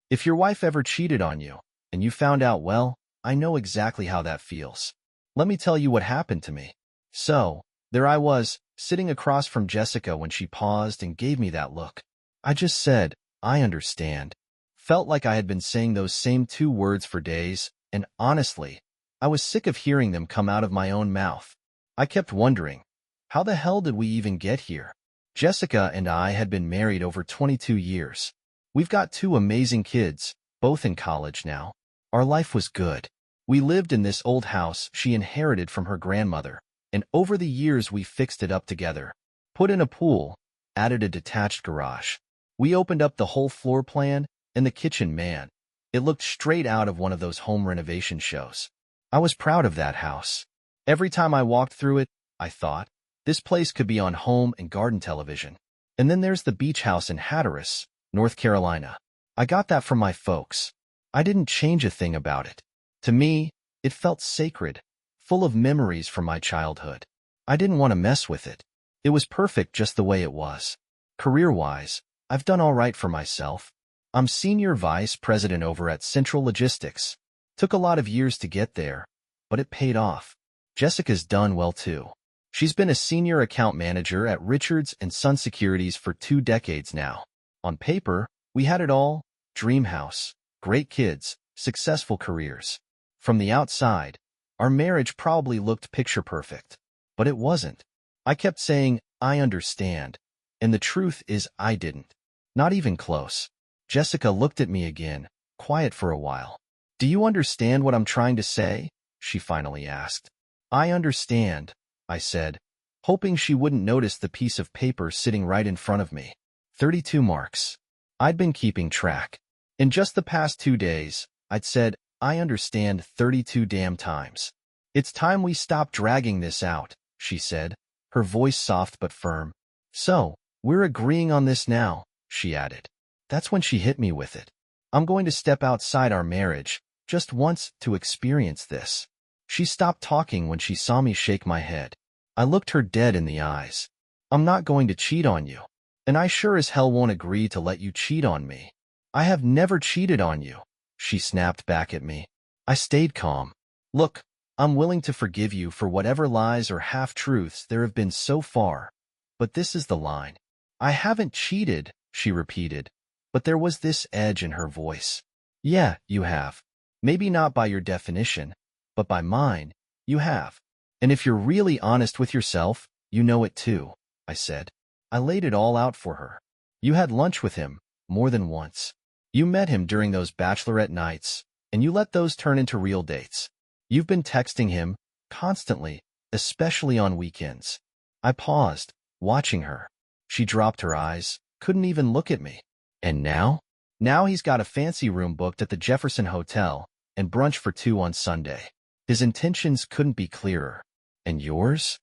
If your wife ever cheated on you, and you found out, well, I know exactly how that feels. Let me tell you what happened to me. So, there I was, sitting across from Jessica when she paused and gave me that look. I just said, I understand. Felt like I had been saying those same 2 words for days, and honestly, I was sick of hearing them come out of my own mouth. I kept wondering, how the hell did we even get here? Jessica and I had been married over 22 years. We've got 2 amazing kids, both in college now. Our life was good. We lived in this old house she inherited from her grandmother, and over the years we fixed it up together. Put in a pool, added a detached garage. We opened up the whole floor plan, and the kitchen, man. It looked straight out of one of those home renovation shows. I was proud of that house. Every time I walked through it, I thought, this place could be on home and garden television. And then there's the beach house in Hatteras, North Carolina. I got that from my folks. I didn't change a thing about it. To me, it felt sacred, full of memories from my childhood. I didn't want to mess with it. It was perfect just the way it was. Career-wise, I've done all right for myself. I'm senior vice president over at Central Logistics. Took a lot of years to get there, but it paid off. Jessica's done well too. She's been a senior account manager at Richards & Son Securities for 2 decades now. On paper, we had it all: dream house, great kids, successful careers. From the outside, our marriage probably looked picture perfect. But it wasn't. I kept saying, I understand. And the truth is I didn't. Not even close. Jessica looked at me again, quiet for a while. Do you understand what I'm trying to say? She finally asked. I understand, I said, hoping she wouldn't notice the piece of paper sitting right in front of me. 32 marks. I'd been keeping track. In just the past 2 days, I'd said, I understand 32 damn times. It's time we stop dragging this out, she said, her voice soft but firm. So, we're agreeing on this now, she added. That's when she hit me with it. I'm going to step outside our marriage, just once, to experience this. She stopped talking when she saw me shake my head. I looked her dead in the eyes. I'm not going to cheat on you. And I sure as hell won't agree to let you cheat on me. I have never cheated on you, she snapped back at me. I stayed calm. Look, I'm willing to forgive you for whatever lies or half-truths there have been so far. But this is the line. I haven't cheated, she repeated. But there was this edge in her voice. Yeah, you have. Maybe not by your definition, but by mine, you have. And if you're really honest with yourself, you know it too, I said. I laid it all out for her. You had lunch with him, more than once. You met him during those bachelorette nights, and you let those turn into real dates. You've been texting him, constantly, especially on weekends. I paused, watching her. She dropped her eyes, couldn't even look at me. And now? Now he's got a fancy room booked at the Jefferson Hotel, and brunch for 2 on Sunday. His intentions couldn't be clearer. And yours?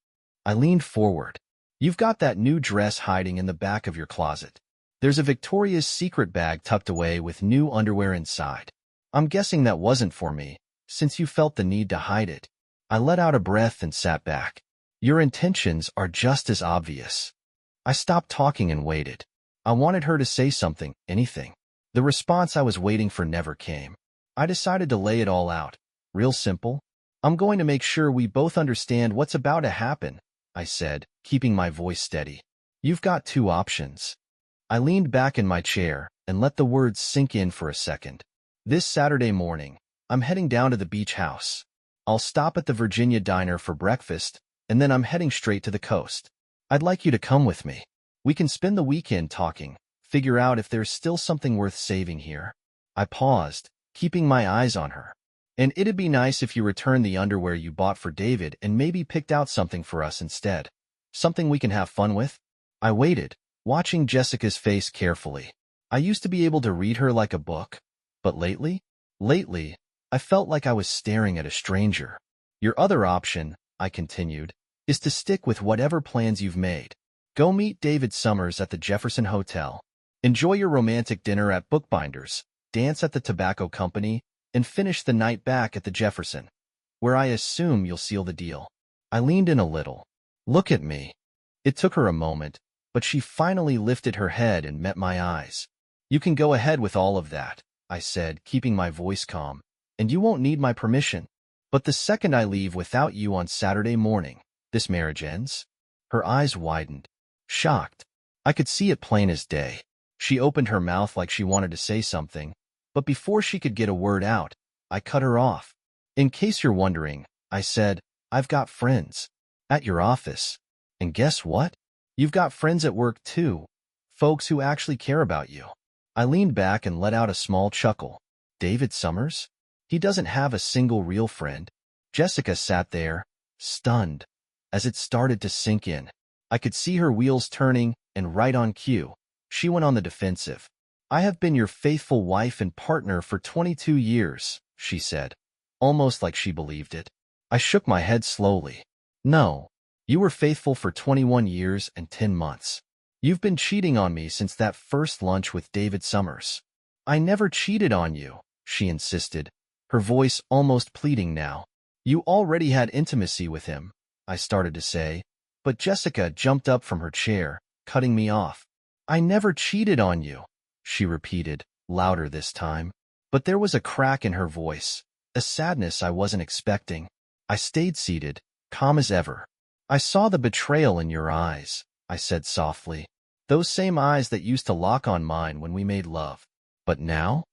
I leaned forward. You've got that new dress hiding in the back of your closet. There's a Victoria's Secret bag tucked away with new underwear inside. I'm guessing that wasn't for me, since you felt the need to hide it. I let out a breath and sat back. Your intentions are just as obvious. I stopped talking and waited. I wanted her to say something, anything. The response I was waiting for never came. I decided to lay it all out. Real simple. I'm going to make sure we both understand what's about to happen, I said, keeping my voice steady. You've got 2 options. I leaned back in my chair and let the words sink in for a second. This Saturday morning, I'm heading down to the beach house. I'll stop at the Virginia Diner for breakfast, and then I'm heading straight to the coast. I'd like you to come with me. We can spend the weekend talking, figure out if there's still something worth saving here. I paused, keeping my eyes on her. And it'd be nice if you returned the underwear you bought for David and maybe picked out something for us instead. Something we can have fun with? I waited, watching Jessica's face carefully. I used to be able to read her like a book, but lately, I felt like I was staring at a stranger. Your other option, I continued, is to stick with whatever plans you've made. Go meet David Summers at the Jefferson Hotel. Enjoy your romantic dinner at Bookbinders, dance at the Tobacco Company, and finish the night back at the Jefferson, where I assume you'll seal the deal. I leaned in a little. Look at me. It took her a moment, but she finally lifted her head and met my eyes. You can go ahead with all of that, I said, keeping my voice calm, and you won't need my permission. But the second I leave without you on Saturday morning, this marriage ends? Her eyes widened, shocked. I could see it plain as day. She opened her mouth like she wanted to say something, but before she could get a word out, I cut her off. In case you're wondering, I said, I've got friends. At your office. And guess what? You've got friends at work too. Folks who actually care about you. I leaned back and let out a small chuckle. David Summers? He doesn't have a single real friend. Jessica sat there, stunned. As it started to sink in, I could see her wheels turning, and right on cue, she went on the defensive. I have been your faithful wife and partner for 22 years, she said, almost like she believed it. I shook my head slowly. No, you were faithful for 21 years and 10 months. You've been cheating on me since that first lunch with David Summers. I never cheated on you, she insisted, her voice almost pleading now. You already had intimacy with him, I started to say, but Jessica jumped up from her chair, cutting me off. I never cheated on you, she repeated, louder this time. But there was a crack in her voice, a sadness I wasn't expecting. I stayed seated, calm as ever. I saw the betrayal in your eyes, I said softly. Those same eyes that used to lock on mine when we made love. But now?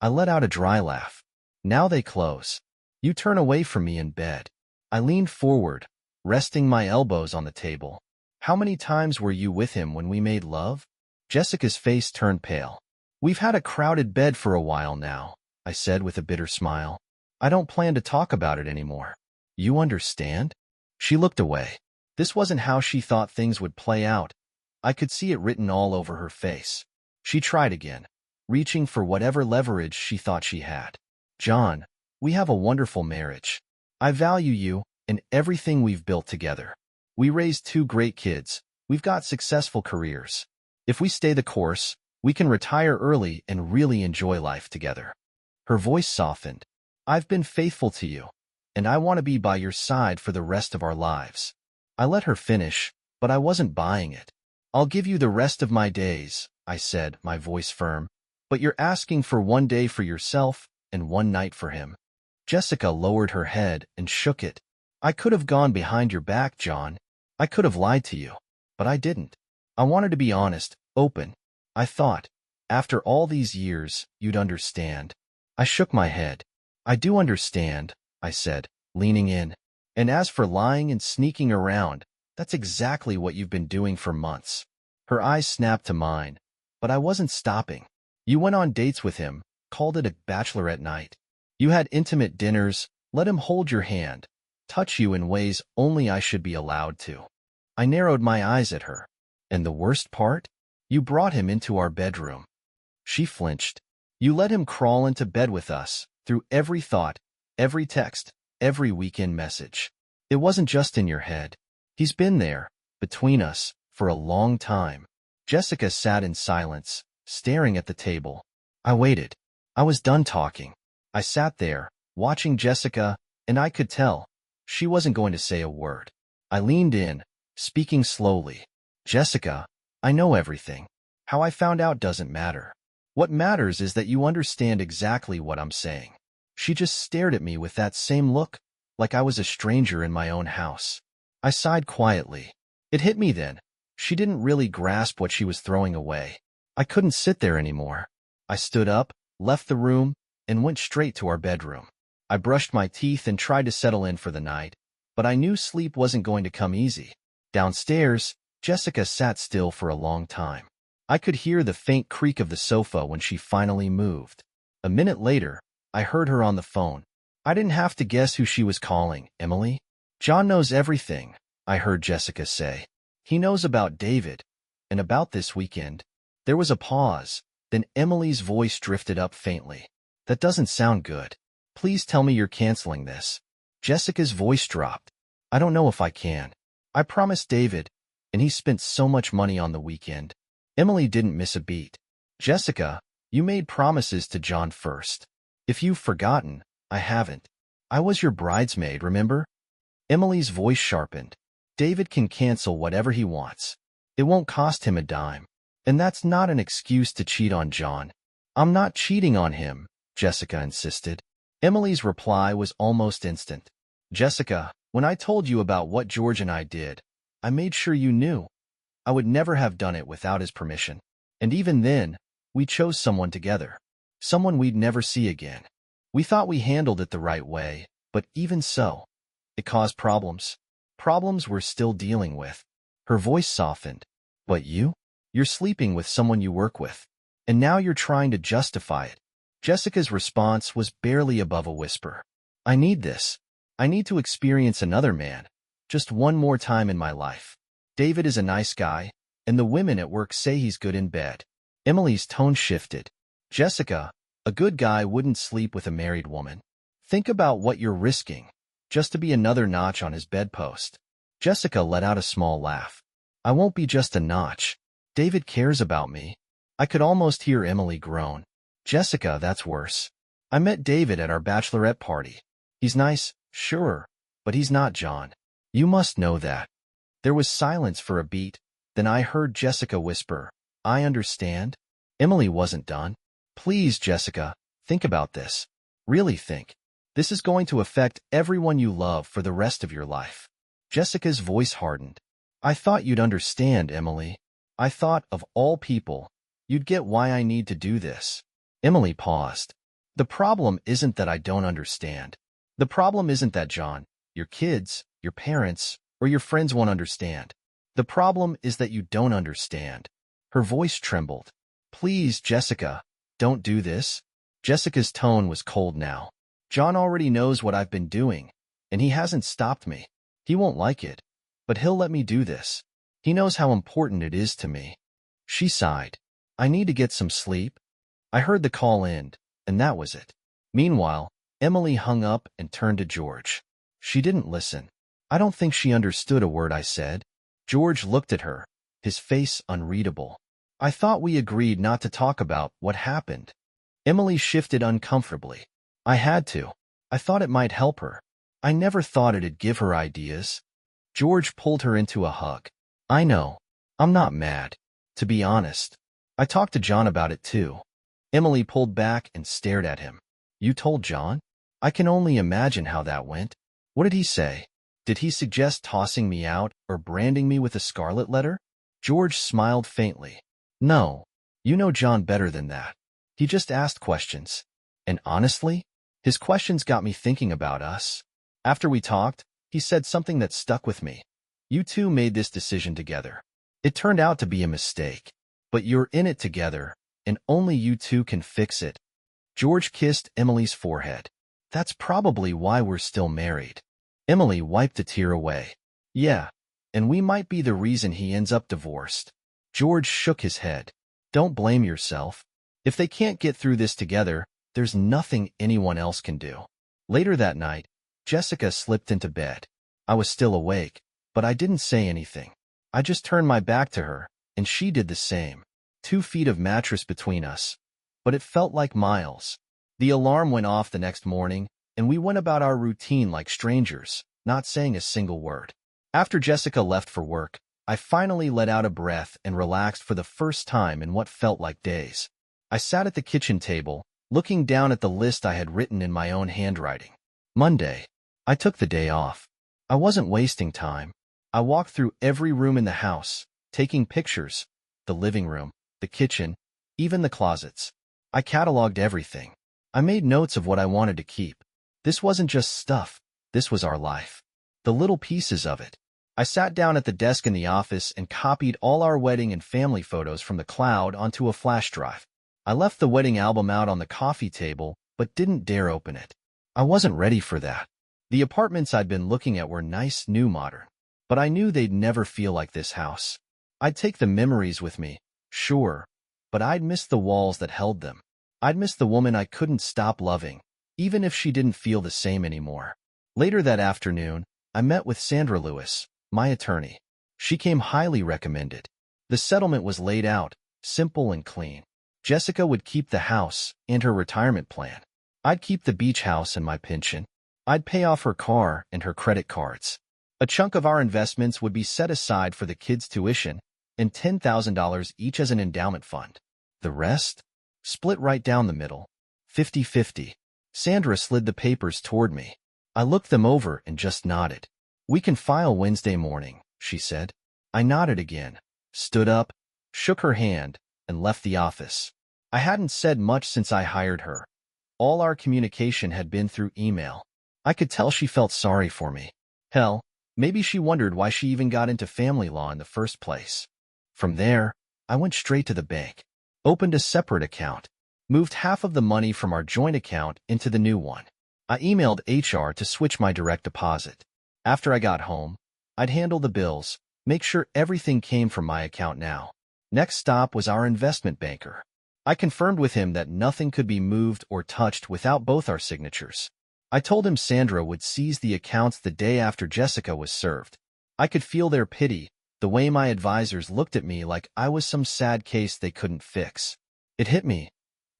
I let out a dry laugh. Now they close. You turn away from me in bed. I leaned forward, resting my elbows on the table. How many times were you with him when we made love? Jessica's face turned pale. We've had a crowded bed for a while now, I said with a bitter smile. I don't plan to talk about it anymore. You understand? She looked away. This wasn't how she thought things would play out. I could see it written all over her face. She tried again, reaching for whatever leverage she thought she had. John, we have a wonderful marriage. I value you and everything we've built together. We raised 2 great kids. We've got successful careers. If we stay the course, we can retire early and really enjoy life together. Her voice softened. I've been faithful to you, and I want to be by your side for the rest of our lives. I let her finish, but I wasn't buying it. I'll give you the rest of my days, I said, my voice firm, but you're asking for 1 day for yourself and 1 night for him. Jessica lowered her head and shook it. I could have gone behind your back, John. I could have lied to you, but I didn't. I wanted to be honest, open. I thought, after all these years, you'd understand. I shook my head. I do understand, I said, leaning in. And as for lying and sneaking around, that's exactly what you've been doing for months. Her eyes snapped to mine, but I wasn't stopping. You went on dates with him, called it a bachelorette night. You had intimate dinners, let him hold your hand, touch you in ways only I should be allowed to. I narrowed my eyes at her. And the worst part? You brought him into our bedroom. She flinched. You let him crawl into bed with us, through every thought, every text, every weekend message. It wasn't just in your head. He's been there, between us, for a long time. Jessica sat in silence, staring at the table. I waited. I was done talking. I sat there, watching Jessica, and I could tell she wasn't going to say a word. I leaned in, speaking slowly. Jessica, I know everything. How I found out doesn't matter. What matters is that you understand exactly what I'm saying. She just stared at me with that same look, like I was a stranger in my own house. I sighed quietly. It hit me then. She didn't really grasp what she was throwing away. I couldn't sit there anymore. I stood up, left the room, and went straight to our bedroom. I brushed my teeth and tried to settle in for the night, but I knew sleep wasn't going to come easy. Downstairs, Jessica sat still for a long time. I could hear the faint creak of the sofa when she finally moved. A minute later, I heard her on the phone. I didn't have to guess who she was calling. Emily? John knows everything, I heard Jessica say. He knows about David, and about this weekend. There was a pause, then Emily's voice drifted up faintly. That doesn't sound good. Please tell me you're canceling this. Jessica's voice dropped. I don't know if I can. I promised David, and he spent so much money on the weekend. Emily didn't miss a beat. Jessica, you made promises to John first. If you've forgotten, I haven't. I was your bridesmaid, remember? Emily's voice sharpened. David can cancel whatever he wants. It won't cost him a dime. And that's not an excuse to cheat on John. I'm not cheating on him, Jessica insisted. Emily's reply was almost instant. Jessica, when I told you about what George and I did, I made sure you knew. I would never have done it without his permission. And even then, we chose someone together. Someone we'd never see again. We thought we handled it the right way, but even so, it caused problems. Problems we're still dealing with. Her voice softened. But you? You're sleeping with someone you work with. And now you're trying to justify it. Jessica's response was barely above a whisper. I need this. I need to experience another man. Just one more time in my life. David is a nice guy, and the women at work say he's good in bed. Emily's tone shifted. Jessica, a good guy wouldn't sleep with a married woman. Think about what you're risking, just to be another notch on his bedpost. Jessica let out a small laugh. I won't be just a notch. David cares about me. I could almost hear Emily groan. Jessica, that's worse. I met David at our bachelorette party. He's nice, sure, but he's not John. You must know that. There was silence for a beat, then I heard Jessica whisper, I understand. Emily wasn't done. Please, Jessica, think about this. Really think. This is going to affect everyone you love for the rest of your life. Jessica's voice hardened. I thought you'd understand, Emily. I thought, of all people, you'd get why I need to do this. Emily paused. The problem isn't that I don't understand. The problem isn't that John, your kids, your parents, or your friends won't understand. The problem is that you don't understand. Her voice trembled. Please, Jessica, don't do this. Jessica's tone was cold now. John already knows what I've been doing, and he hasn't stopped me. He won't like it, but he'll let me do this. He knows how important it is to me. She sighed. I need to get some sleep. I heard the call end, and that was it. Meanwhile, Emily hung up and turned to George. She didn't listen. I don't think she understood a word I said. George looked at her, his face unreadable. I thought we agreed not to talk about what happened. Emily shifted uncomfortably. I had to. I thought it might help her. I never thought it'd give her ideas. George pulled her into a hug. I know. I'm not mad. To be honest, I talked to John about it too. Emily pulled back and stared at him. You told John? I can only imagine how that went. What did he say? Did he suggest tossing me out or branding me with a scarlet letter? George smiled faintly. No, you know John better than that. He just asked questions. And honestly, his questions got me thinking about us. After we talked, he said something that stuck with me. You two made this decision together. It turned out to be a mistake. But you're in it together, and only you two can fix it. George kissed Emily's forehead. That's probably why we're still married. Emily wiped a tear away. Yeah, and we might be the reason he ends up divorced. George shook his head. Don't blame yourself. If they can't get through this together, there's nothing anyone else can do. Later that night, Jessica slipped into bed. I was still awake, but I didn't say anything. I just turned my back to her, and she did the same. 2 feet of mattress between us. But it felt like miles. The alarm went off the next morning, and we went about our routine like strangers, not saying a single word. After Jessica left for work, I finally let out a breath and relaxed for the first time in what felt like days. I sat at the kitchen table, looking down at the list I had written in my own handwriting. Monday. I took the day off. I wasn't wasting time. I walked through every room in the house, taking pictures, the living room, the kitchen, even the closets. I cataloged everything. I made notes of what I wanted to keep. This wasn't just stuff. This was our life. The little pieces of it. I sat down at the desk in the office and copied all our wedding and family photos from the cloud onto a flash drive. I left the wedding album out on the coffee table, but didn't dare open it. I wasn't ready for that. The apartments I'd been looking at were nice, new, modern. But I knew they'd never feel like this house. I'd take the memories with me, sure, but I'd miss the walls that held them. I'd miss the woman I couldn't stop loving, even if she didn't feel the same anymore. Later that afternoon, I met with Sandra Lewis, my attorney. She came highly recommended. The settlement was laid out, simple and clean. Jessica would keep the house and her retirement plan. I'd keep the beach house and my pension. I'd pay off her car and her credit cards. A chunk of our investments would be set aside for the kids' tuition and $10,000 each as an endowment fund. The rest? split right down the middle. 50-50. Sandra slid the papers toward me. I looked them over and just nodded. We can file Wednesday morning, she said. I nodded again, stood up, shook her hand, and left the office. I hadn't said much since I hired her. All our communication had been through email. I could tell she felt sorry for me. Hell, maybe she wondered why she even got into family law in the first place. From there, I went straight to the bank, opened a separate account, moved half of the money from our joint account into the new one. I emailed HR to switch my direct deposit. After I got home, I'd handle the bills, make sure everything came from my account now. Next stop was our investment banker. I confirmed with him that nothing could be moved or touched without both our signatures. I told him Sandra would seize the accounts the day after Jessica was served. I could feel their pity, the way my advisors looked at me like I was some sad case they couldn't fix. It hit me.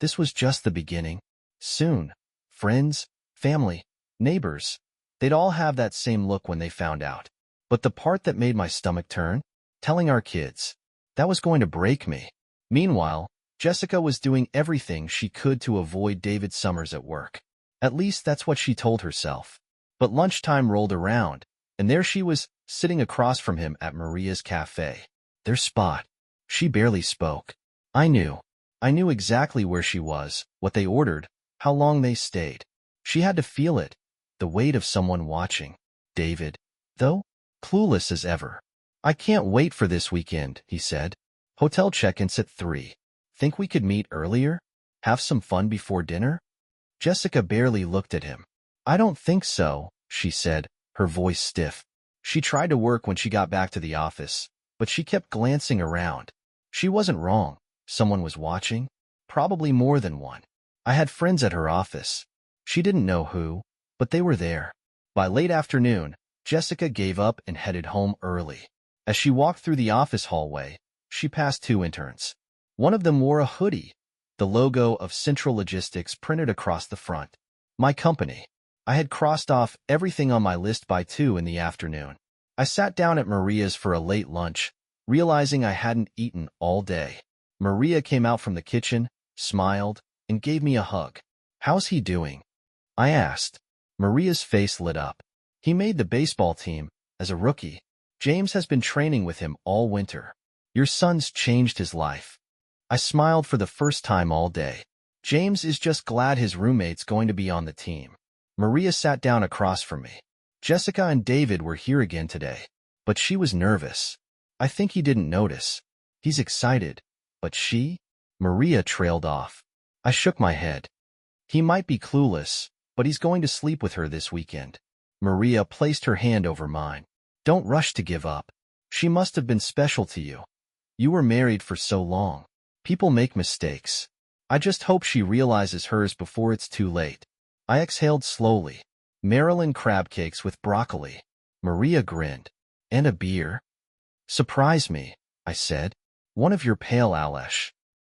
This was just the beginning. Soon, friends, family, neighbors, they'd all have that same look when they found out. But the part that made my stomach turn? Telling our kids. That was going to break me. Meanwhile, Jessica was doing everything she could to avoid David Summers at work. At least that's what she told herself. But lunchtime rolled around, and there she was, sitting across from him at Maria's cafe. Their spot. She barely spoke. I knew exactly where she was, what they ordered, how long they stayed. She had to feel it, the weight of someone watching. David, though, clueless as ever. I can't wait for this weekend, he said. Hotel check-in's at 3. Think we could meet earlier? Have some fun before dinner? Jessica barely looked at him. I don't think so, she said, her voice stiff. She tried to work when she got back to the office, but she kept glancing around. She wasn't wrong. Someone was watching. Probably more than one. I had friends at her office. She didn't know who, but they were there. By late afternoon, Jessica gave up and headed home early. As she walked through the office hallway, she passed 2 interns. One of them wore a hoodie, the logo of Central Logistics printed across the front. My company. I had crossed off everything on my list by 2 in the afternoon. I sat down at Maria's for a late lunch, realizing I hadn't eaten all day. Maria came out from the kitchen, smiled, and gave me a hug. How's he doing? I asked. Maria's face lit up. He made the baseball team, as a rookie. James has been training with him all winter. Your son's changed his life. I smiled for the first time all day. James is just glad his roommate's going to be on the team. Maria sat down across from me. Jessica and David were here again today, but she was nervous. I think he didn't notice. He's excited. But she? Maria trailed off. I shook my head. He might be clueless, but he's going to sleep with her this weekend. Maria placed her hand over mine. Don't rush to give up. She must have been special to you. You were married for so long. People make mistakes. I just hope she realizes hers before it's too late. I exhaled slowly. Maryland crab cakes with broccoli. Maria grinned. And a beer? Surprise me, I said. One of your pale Alesh.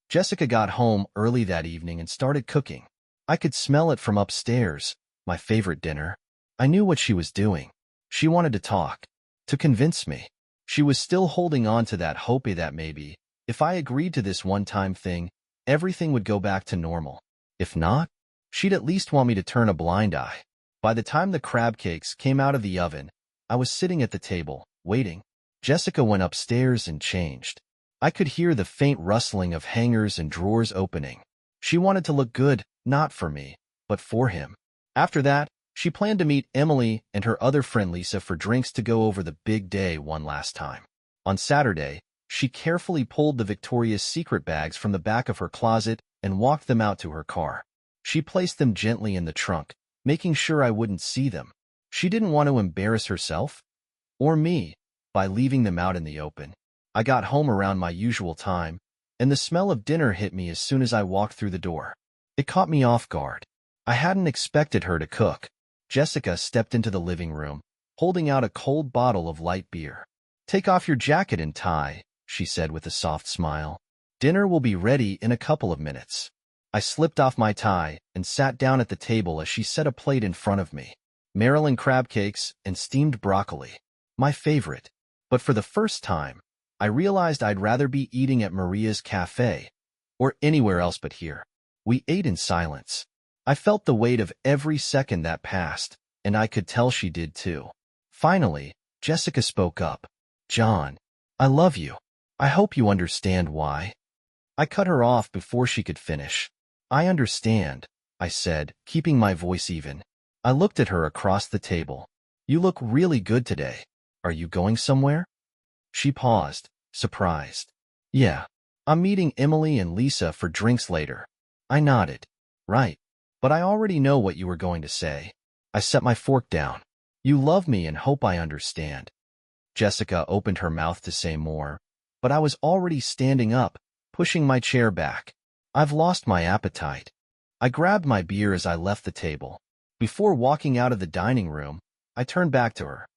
Jessica got home early that evening and started cooking. I could smell it from upstairs, my favorite dinner. I knew what she was doing. She wanted to talk, to convince me. She was still holding on to that hope that maybe, if I agreed to this one-time thing, everything would go back to normal. If not, she'd at least want me to turn a blind eye. By the time the crab cakes came out of the oven, I was sitting at the table, waiting. Jessica went upstairs and changed. I could hear the faint rustling of hangers and drawers opening. She wanted to look good, not for me, but for him. After that, she planned to meet Emily and her other friend Lisa for drinks to go over the big day one last time. On Saturday, she carefully pulled the Victoria's Secret bags from the back of her closet and walked them out to her car. She placed them gently in the trunk, making sure I wouldn't see them. She didn't want to embarrass herself, or me, by leaving them out in the open. I got home around my usual time, and the smell of dinner hit me as soon as I walked through the door. It caught me off guard. I hadn't expected her to cook. Jessica stepped into the living room, holding out a cold bottle of light beer. Take off your jacket and tie, she said with a soft smile. Dinner will be ready in a couple of minutes. I slipped off my tie and sat down at the table as she set a plate in front of me. Maryland crab cakes and steamed broccoli. My favorite. But for the first time, I realized I'd rather be eating at Maria's cafe or anywhere else but here. We ate in silence. I felt the weight of every second that passed, and I could tell she did too. Finally, Jessica spoke up. John, I love you. I hope you understand why. I cut her off before she could finish. I understand, I said, keeping my voice even. I looked at her across the table. You look really good today. Are you going somewhere? She paused, surprised. Yeah, I'm meeting Emily and Lisa for drinks later. I nodded. Right, but I already know what you were going to say. I set my fork down. You love me and hope I understand. Jessica opened her mouth to say more, but I was already standing up, pushing my chair back. I've lost my appetite. I grabbed my beer as I left the table. Before walking out of the dining room, I turned back to her.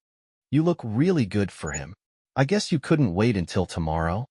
You look really good for him. I guess you couldn't wait until tomorrow?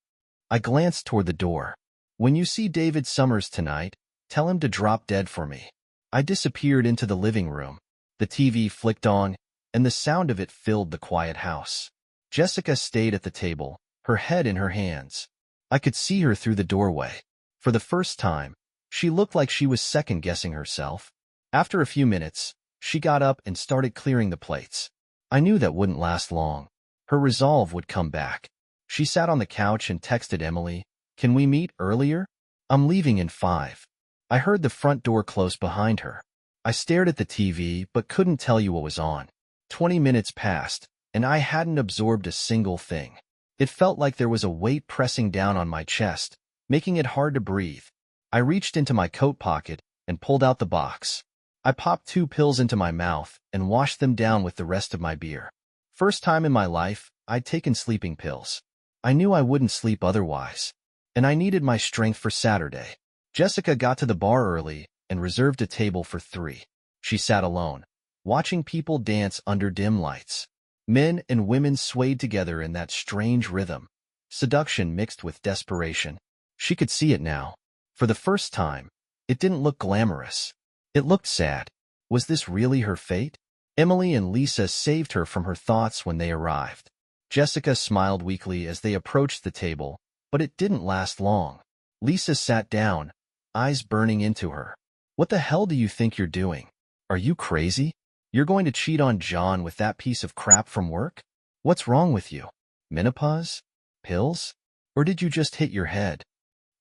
I glanced toward the door. When you see David Summers tonight, tell him to drop dead for me. I disappeared into the living room. The TV flicked on, and the sound of it filled the quiet house. Jessica stayed at the table, her head in her hands. I could see her through the doorway. For the first time, she looked like she was second-guessing herself. After a few minutes, she got up and started clearing the plates. I knew that wouldn't last long. Her resolve would come back. She sat on the couch and texted Emily, "Can we meet earlier? I'm leaving in 5." I heard the front door close behind her. I stared at the TV but couldn't tell you what was on. 20 minutes passed, and I hadn't absorbed a single thing. It felt like there was a weight pressing down on my chest, making it hard to breathe. I reached into my coat pocket and pulled out the box. I popped 2 pills into my mouth and washed them down with the rest of my beer. First time in my life, I'd taken sleeping pills. I knew I wouldn't sleep otherwise, and I needed my strength for Saturday. Jessica got to the bar early and reserved a table for 3. She sat alone, watching people dance under dim lights. Men and women swayed together in that strange rhythm, seduction mixed with desperation. She could see it now. For the first time, it didn't look glamorous. It looked sad. Was this really her fate? Emily and Lisa saved her from her thoughts when they arrived. Jessica smiled weakly as they approached the table, but it didn't last long. Lisa sat down, eyes burning into her. What the hell do you think you're doing? Are you crazy? You're going to cheat on John with that piece of crap from work? What's wrong with you? Menopause? Pills? Or did you just hit your head?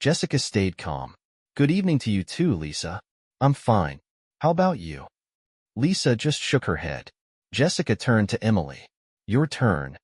Jessica stayed calm. Good evening to you too, Lisa. I'm fine. How about you? Lisa just shook her head. Jessica turned to Emily. Your turn.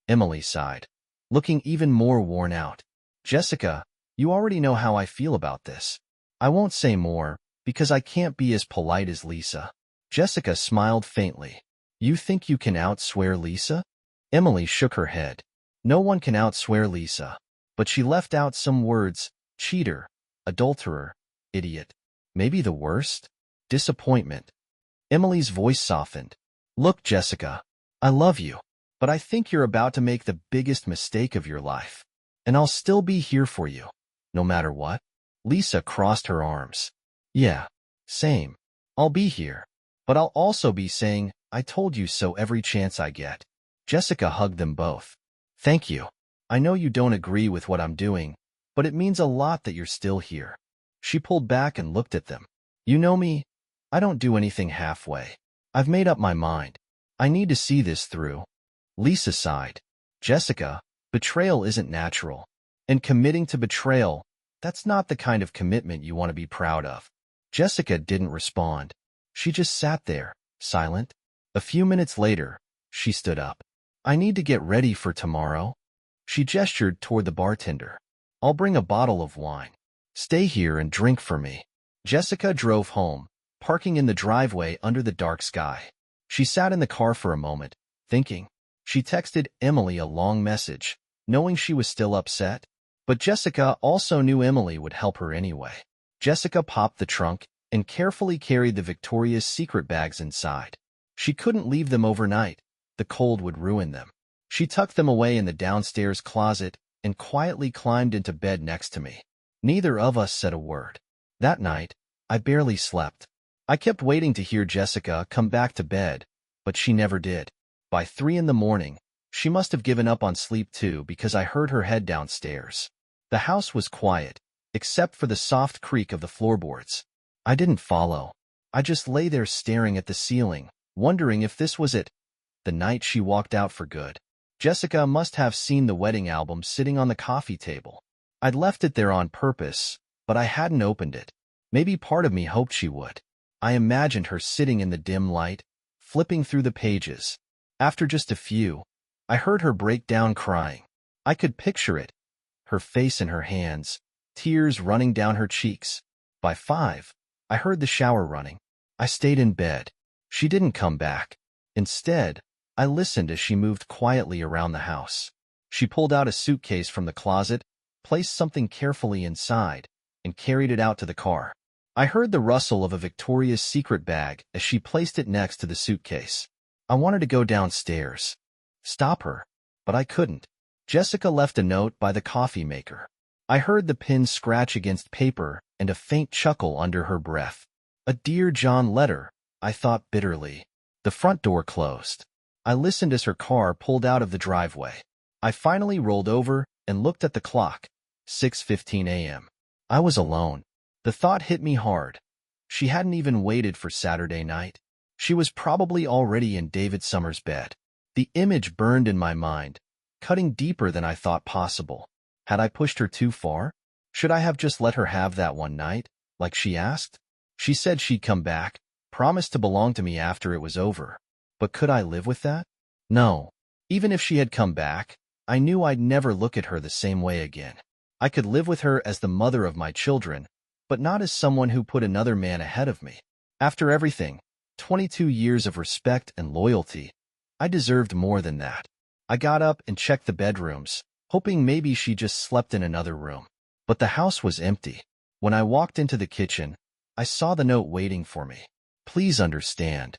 Emily sighed, looking even more worn out. Jessica, you already know how I feel about this. I won't say more, because I can't be as polite as Lisa. Jessica smiled faintly. You think you can outswear Lisa? Emily shook her head. No one can outswear Lisa. But she left out some words: cheater, adulterer, idiot. Maybe the worst? Disappointment. Emily's voice softened. Look, Jessica, I love you, but I think you're about to make the biggest mistake of your life. And I'll still be here for you, no matter what. Lisa crossed her arms. Yeah, same. I'll be here. But I'll also be saying, I told you so every chance I get. Jessica hugged them both. Thank you. I know you don't agree with what I'm doing, but it means a lot that you're still here. She pulled back and looked at them. You know me? I don't do anything halfway. I've made up my mind. I need to see this through. Lisa sighed. Jessica, betrayal isn't natural. And committing to betrayal, that's not the kind of commitment you want to be proud of. Jessica didn't respond. She just sat there, silent. A few minutes later, she stood up. I need to get ready for tomorrow. She gestured toward the bartender. I'll bring a bottle of wine. Stay here and drink for me. Jessica drove home, parking in the driveway under the dark sky. She sat in the car for a moment, thinking. She texted Emily a long message, knowing she was still upset. But Jessica also knew Emily would help her anyway. Jessica popped the trunk and carefully carried the Victoria's Secret bags inside. She couldn't leave them overnight. The cold would ruin them. She tucked them away in the downstairs closet and quietly climbed into bed next to me. Neither of us said a word. That night, I barely slept. I kept waiting to hear Jessica come back to bed, but she never did. By 3 in the morning, she must have given up on sleep too because I heard her head downstairs. The house was quiet, except for the soft creak of the floorboards. I didn't follow. I just lay there staring at the ceiling, wondering if this was it. The night she walked out for good. Jessica must have seen the wedding album sitting on the coffee table. I'd left it there on purpose, but I hadn't opened it. Maybe part of me hoped she would. I imagined her sitting in the dim light, flipping through the pages. After just a few, I heard her break down crying. I could picture it, her face in her hands, tears running down her cheeks. By 5, I heard the shower running. I stayed in bed. She didn't come back. Instead, I listened as she moved quietly around the house. She pulled out a suitcase from the closet, placed something carefully inside, and carried it out to the car. I heard the rustle of a Victoria's Secret bag as she placed it next to the suitcase. I wanted to go downstairs, stop her, but I couldn't. Jessica left a note by the coffee maker. I heard the pen scratch against paper and a faint chuckle under her breath. A Dear John letter, I thought bitterly. The front door closed. I listened as her car pulled out of the driveway. I finally rolled over and looked at the clock. 6:15 a.m. I was alone. The thought hit me hard. She hadn't even waited for Saturday night. She was probably already in David Summers' bed. The image burned in my mind, cutting deeper than I thought possible. Had I pushed her too far? Should I have just let her have that one night, like she asked? She said she'd come back, promised to belong to me after it was over. But could I live with that? No. Even if she had come back, I knew I'd never look at her the same way again. I could live with her as the mother of my children, but not as someone who put another man ahead of me. After everything, 22 years of respect and loyalty, I deserved more than that. I got up and checked the bedrooms, hoping maybe she just slept in another room. But the house was empty. When I walked into the kitchen, I saw the note waiting for me. Please understand.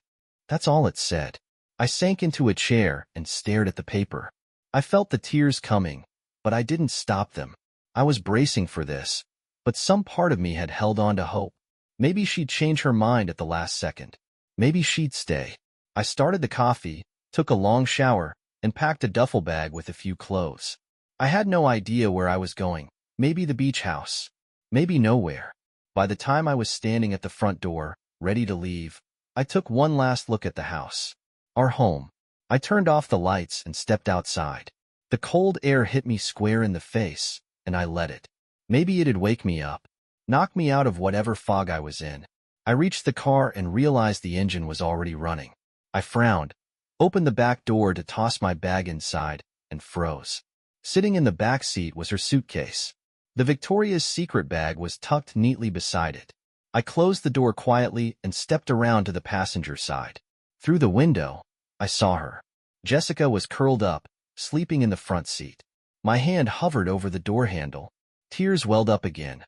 That's all it said. I sank into a chair and stared at the paper. I felt the tears coming, but I didn't stop them. I was bracing for this, but some part of me had held on to hope. Maybe she'd change her mind at the last second. Maybe she'd stay. I started the coffee, took a long shower, and packed a duffel bag with a few clothes. I had no idea where I was going. Maybe the beach house. Maybe nowhere. By the time I was standing at the front door, ready to leave, I took one last look at the house. Our home. I turned off the lights and stepped outside. The cold air hit me square in the face, and I let it. Maybe it'd wake me up, knock me out of whatever fog I was in. I reached the car and realized the engine was already running. I frowned, opened the back door to toss my bag inside, and froze. Sitting in the back seat was her suitcase. The Victoria's Secret bag was tucked neatly beside it. I closed the door quietly and stepped around to the passenger side. Through the window, I saw her. Jessica was curled up, sleeping in the front seat. My hand hovered over the door handle. Tears welled up again.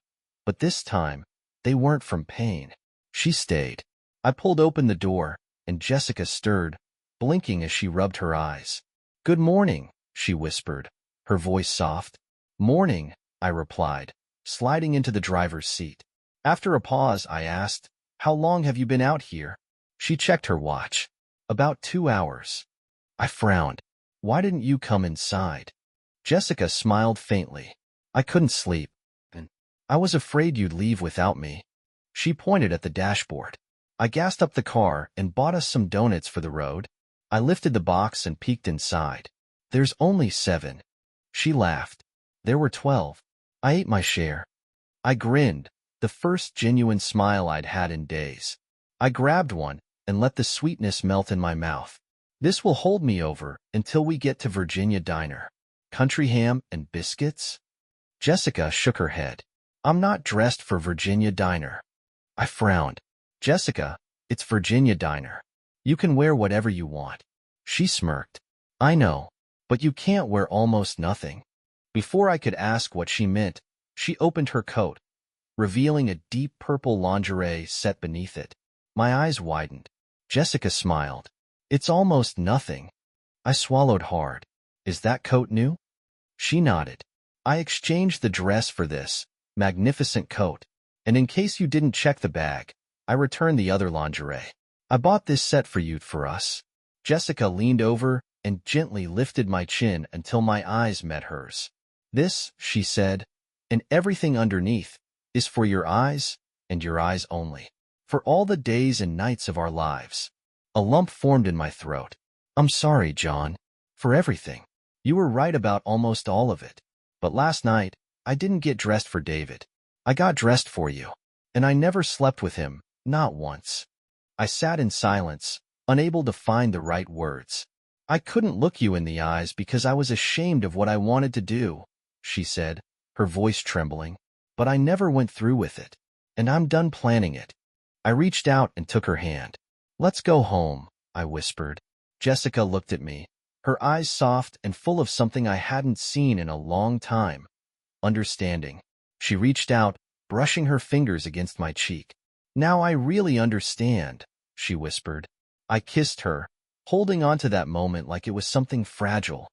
But this time, they weren't from pain. She stayed. I pulled open the door, and Jessica stirred, blinking as she rubbed her eyes. "Good morning," she whispered, her voice soft. "Morning," I replied, sliding into the driver's seat. After a pause, I asked, "How long have you been out here?" She checked her watch. "About 2 hours." I frowned. "Why didn't you come inside?" Jessica smiled faintly. "I couldn't sleep. I was afraid you'd leave without me." She pointed at the dashboard. I gassed up the car and bought us some donuts for the road. I lifted the box and peeked inside. "There's only 7. She laughed. "There were 12. I ate my share." I grinned, the first genuine smile I'd had in days. I grabbed one and let the sweetness melt in my mouth. "This will hold me over until we get to Virginia Diner. Country ham and biscuits?" Jessica shook her head. "I'm not dressed for Virginia Diner." I frowned. "Jessica, it's Virginia Diner. You can wear whatever you want." She smirked. "I know, but you can't wear almost nothing." Before I could ask what she meant, she opened her coat, revealing a deep purple lingerie set beneath it. My eyes widened. Jessica smiled. "It's almost nothing." I swallowed hard. "Is that coat new?" She nodded. "I exchanged the dress for this magnificent coat, and in case you didn't check the bag, I returned the other lingerie. I bought this set for us." Jessica leaned over and gently lifted my chin until my eyes met hers. "This," she said, and everything underneath is for your eyes and your eyes only. For all the days and nights of our lives. A lump formed in my throat. I'm sorry, John, for everything. You were right about almost all of it. But last night, I didn't get dressed for David. I got dressed for you. And I never slept with him, not once. I sat in silence, unable to find the right words. I couldn't look you in the eyes because I was ashamed of what I wanted to do, she said, her voice trembling. But I never went through with it. And I'm done planning it. I reached out and took her hand. Let's go home, I whispered. Jessica looked at me, her eyes soft and full of something I hadn't seen in a long time. Understanding. She reached out, brushing her fingers against my cheek. Now I really understand, she whispered. I kissed her, holding on to that moment like it was something fragile,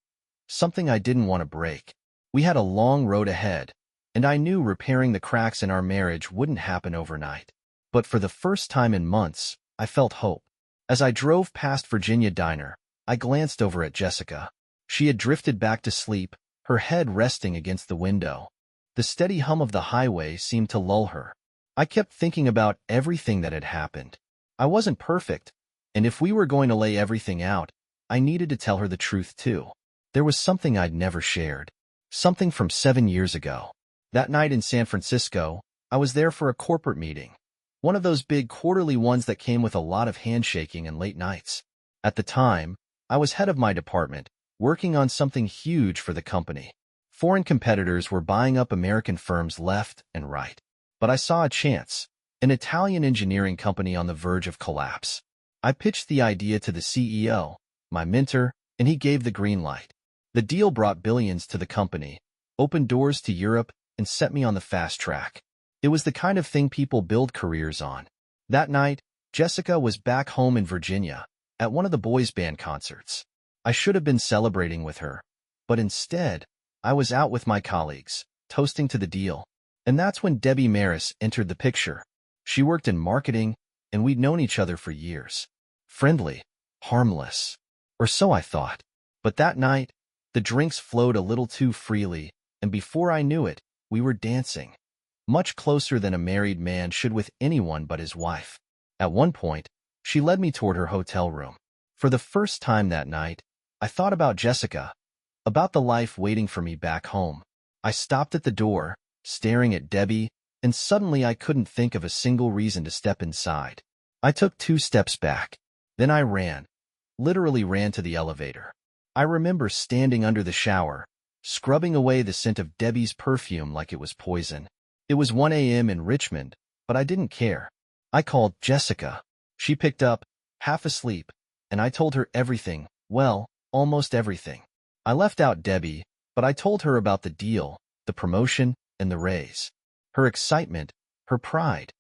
something I didn't want to break. We had a long road ahead, and I knew repairing the cracks in our marriage wouldn't happen overnight. But for the first time in months, I felt hope. As I drove past Virginia Diner, I glanced over at Jessica. She had drifted back to sleep, her head resting against the window. The steady hum of the highway seemed to lull her. I kept thinking about everything that had happened. I wasn't perfect, and if we were going to lay everything out, I needed to tell her the truth too. There was something I'd never shared. Something from 7 years ago. That night in San Francisco, I was there for a corporate meeting. One of those big quarterly ones that came with a lot of handshaking and late nights. At the time, I was head of my department, working on something huge for the company. Foreign competitors were buying up American firms left and right. But I saw a chance, an Italian engineering company on the verge of collapse. I pitched the idea to the CEO, my mentor, and he gave the green light. The deal brought billions to the company, opened doors to Europe, and set me on the fast track. It was the kind of thing people build careers on. That night, Jessica was back home in Virginia, at one of the boys' band concerts. I should have been celebrating with her, but instead, I was out with my colleagues, toasting to the deal. And that's when Debbie Maris entered the picture. She worked in marketing, and we'd known each other for years. Friendly, harmless, or so I thought. But that night, the drinks flowed a little too freely, and before I knew it, we were dancing. Much closer than a married man should with anyone but his wife. At one point, she led me toward her hotel room. For the first time that night, I thought about Jessica, about the life waiting for me back home. I stopped at the door, staring at Debbie, and suddenly I couldn't think of a single reason to step inside. I took 2 steps back. Then I ran, literally ran to the elevator. I remember standing under the shower, scrubbing away the scent of Debbie's perfume like it was poison. It was 1 a.m. in Richmond, but I didn't care. I called Jessica. She picked up, half asleep, and I told her everything, well, almost everything. I left out Debbie, but I told her about the deal, the promotion, and the raise. Her excitement, her pride.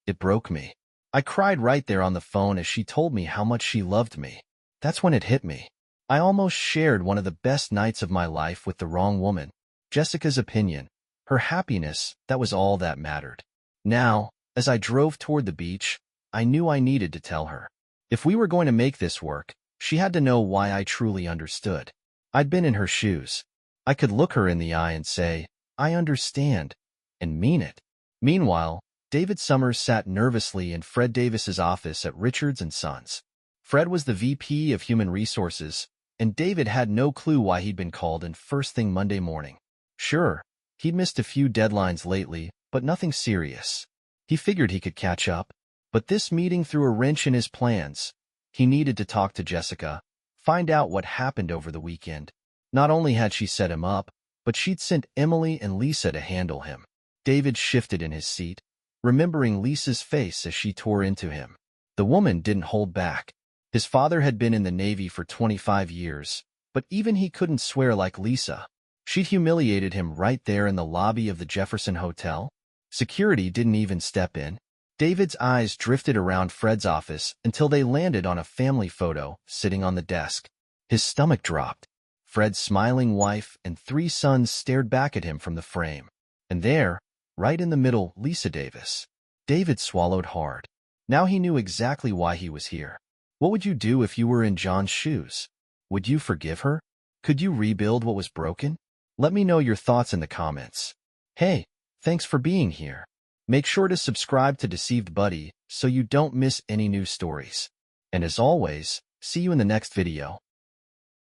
It broke me. I cried right there on the phone as she told me how much she loved me. That's when it hit me. I almost shared one of the best nights of my life with the wrong woman. Jessica's opinion, her happiness, that was all that mattered. Now, as I drove toward the beach, I knew I needed to tell her. If we were going to make this work, she had to know why I truly understood. I'd been in her shoes. I could look her in the eye and say, I understand, and mean it. Meanwhile, David Summers sat nervously in Fred Davis's office at Richards & Sons. Fred was the VP of Human Resources, and David had no clue why he'd been called in first thing Monday morning. Sure, he'd missed a few deadlines lately, but nothing serious. He figured he could catch up, but this meeting threw a wrench in his plans. He needed to talk to Jessica, find out what happened over the weekend. Not only had she set him up, but she'd sent Emily and Lisa to handle him. David shifted in his seat, remembering Lisa's face as she tore into him. The woman didn't hold back. His father had been in the Navy for 25 years, but even he couldn't swear like Lisa. She'd humiliated him right there in the lobby of the Jefferson Hotel. Security didn't even step in. David's eyes drifted around Fred's office until they landed on a family photo sitting on the desk. His stomach dropped. Fred's smiling wife and 3 sons stared back at him from the frame. And there, right in the middle, Lisa Davis. David swallowed hard. Now he knew exactly why he was here. What would you do if you were in John's shoes? Would you forgive her? Could you rebuild what was broken? Let me know your thoughts in the comments. Hey, thanks for being here. Make sure to subscribe to Deceived Buddy so you don't miss any new stories. And as always, see you in the next video.